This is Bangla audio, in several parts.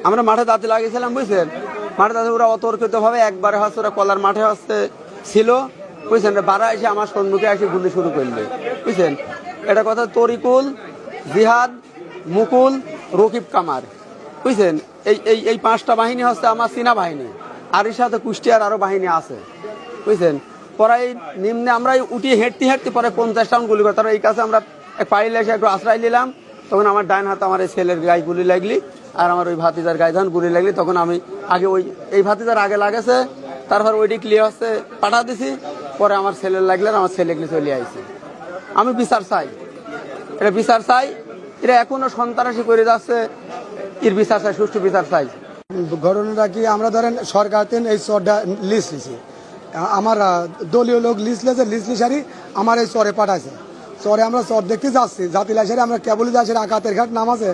আমরা মাঠে দাঁতে লাগিয়েছিলাম বুঝছেন, মাঠে দাঁতে ওরা অতর্কিত ভাবে একবারে হচ্ছে ওরা কলার মাঠে হচ্ছে ছিল বুঝছেন, বারা এসে আমার সম্মুখে এসে গুলি শুরু করলে বুঝছেন। এটা কথা তরিকুল, জিহাদ, মুকুল, রকিব কামার বুঝছেন, এই এই এই 5টা বাহিনী হচ্ছে আমার চীনা বাহিনী, আর এর সাথে কুষ্টিয়ার আরো বাহিনী আছে বুঝছেন। পরে এই নিম্নে আমরা উঠিয়ে হেঁটতে হেঁটতে পরে 50 রাউন্ড গুলি করে, তারপর এই কাছে আমরা পাইলে এসে একটু আশ্রয় নিলাম। তখন আমার ডাইন হাতে আমার এই ছেলের গায়ে গুলি লাগলি, আর আমার ওই ভাতিজার গায়ে যখন গুলি লাগলি, তখন আমি আগে ওই এই ভাতিজার আগে লাগেছে, তারপর ওইটি ক্লিয়ার হচ্ছে পাঠা দিছি, পরে আমার ছেলের লাগলে আমার ছেলেগুলি চলে আইছে। আমি বিচার চাই, এটা বিচার চাই, এটা এখনো সন্ত্রাসী করে যাচ্ছে, এর বিচার চাই, সুষ্ঠু বিচার চাই। ঘটনাটা কি, আমরা ধরেন সরকার এই চরটা লিস্ট লিছি, আমার দলীয় লোক লিস্ট লেছে, লিস্ট লিসারি আমার এই চরে পাঠাইছে। চরে আমরা চর দেখতে যাচ্ছি, জাতি লাইসারি আমরা কেবলই যাচ্ছি, আকাতের ঘাট নাম আছে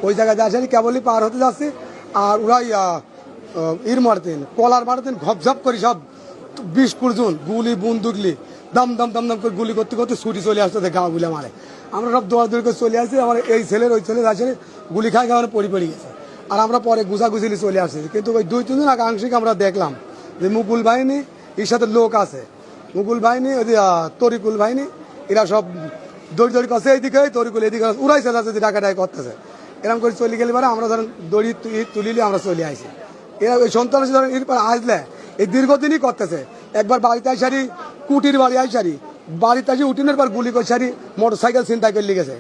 ওই জায়গায় যাচ্ছি, কেবলই পার হতে যাচ্ছি। আর ওরাই ইর মারতেন, কলার মারতেন, ঘপঝপ করে সব 20 জন গুলি বন্দুকলি দম দম দম দম করে গুলি করতে করতে ছুটি চলে আসতে গাঁ গুলি মারে। আমরা সব দৌড়াদৌড়ি করে চলে আসছি, আমার এই ছেলের ওই ছেলে যাচ্ছে গুলি খাই খাওয়ানো পড়ে গেছে। আর আমরা পরে গুছাগুছিলি চলে আসছি, কিন্তু ওই 2-3 জন আংশিক আমরা দেখলাম যে মুকুল বাহিনী এর সাথে লোক আছে, মুকুল বাহিনী ওই তরিকুল বাহিনী, এরা সব দড়ি দড়ি করছে এইদিকে, তরিকুল এদিকে উড়াই চলে আসছে, ডাকাডাকি করতেছে। এরকম করে চলে গেলে পরে আমরা ধরেন দড়ি তুলিলে আমরা চলে আসি। এরা ওই সন্ত্রাসী ধরেন এরপর আসলে এই দীর্ঘদিনই করতেছে। একবার বাড়িতে আইসারি, কুটির বাড়ি আইসারি, বাড়িতে আসি উঠিনের পর গুলি করে সারি মোটরসাইকেল ছিনতাই করে লিখেছে।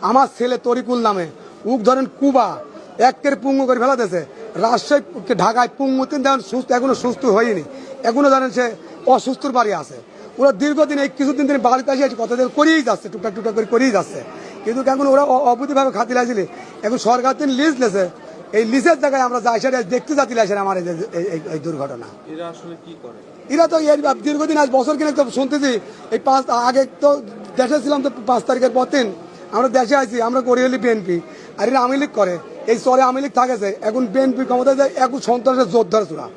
আমার ছেলে তরিকুল নামে উক ধরেন কুবা একের পুঙ্গু করে ফেলাতেছে, রাজশাহী ঢাকায় পুঙ্গুতিন দেখেন সুস্থ, এখনো সুস্থ হয়নি, এখনো জানেন সে অসুস্থর বাড়ি আছে। ওরা দীর্ঘদিন এই কিছুদিন দিন বাড়িতে আসি কতদিন করেই যাচ্ছে, টুকটাক টুকটাক করে করেই যাচ্ছে, কিন্তু এখন ওরা অবৈধভাবে খাতির আসলে এখন সরকার তিনি লিজ লেছে, এই লিজের জায়গায় আমরা যাই সেটা দেখতে যাচ্ছি আমার এই দুর্ঘটনা। এরা আসলে কি করে? এরা তো এর দীর্ঘদিন আজ বছর কিনে তো শুনতেছি, এই 5 আগে তো দেশে ছিলাম, তো 5 তারিখের পর দিন আমরা দেশে আইছি, আমরা করি হলি বিএনপি, আর এরা আওয়ামী লীগ করে, এই চরে আওয়ামী লীগ থাকেছে, এখন বিএনপি ক্ষমতায় যায়, এখন সন্ত্রাসের জোর ধরেছে ওরা,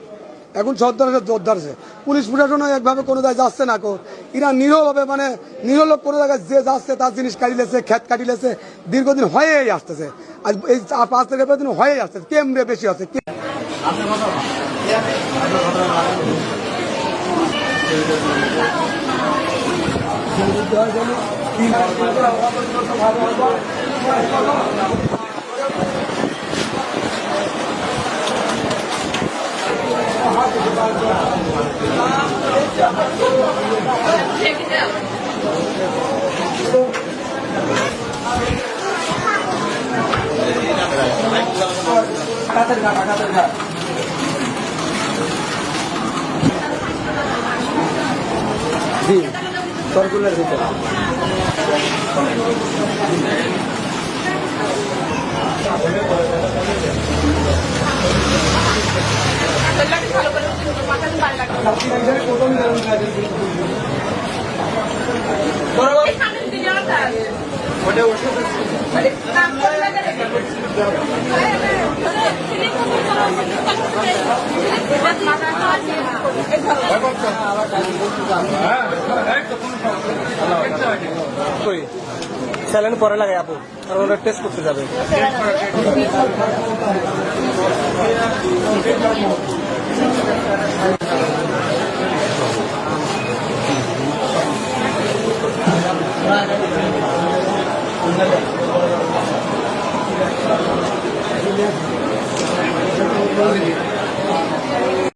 এখন সন্ত্রাসের জোর ধরেছে। পুলিশ প্রশাসনও একভাবে কোনো জায়গায় যাচ্ছে না কো, এরা নিরহভাবে মানে নিরলোক কোনো জায়গায় যে যাচ্ছে তার জিনিস কাটিলেছে, ক্ষেত কাটিলেছে, দীর্ঘদিন হয়েই আসতেছে, আজ এই 5 তারিখের পর দিন হয়েই আসতেছে, কেমনে বেশি আছে। জি তরকুলের ভিতরে স্যালাইন পরে লাগাই আপু, আর ওরা টেস্ট করতে যাবে। Thank you.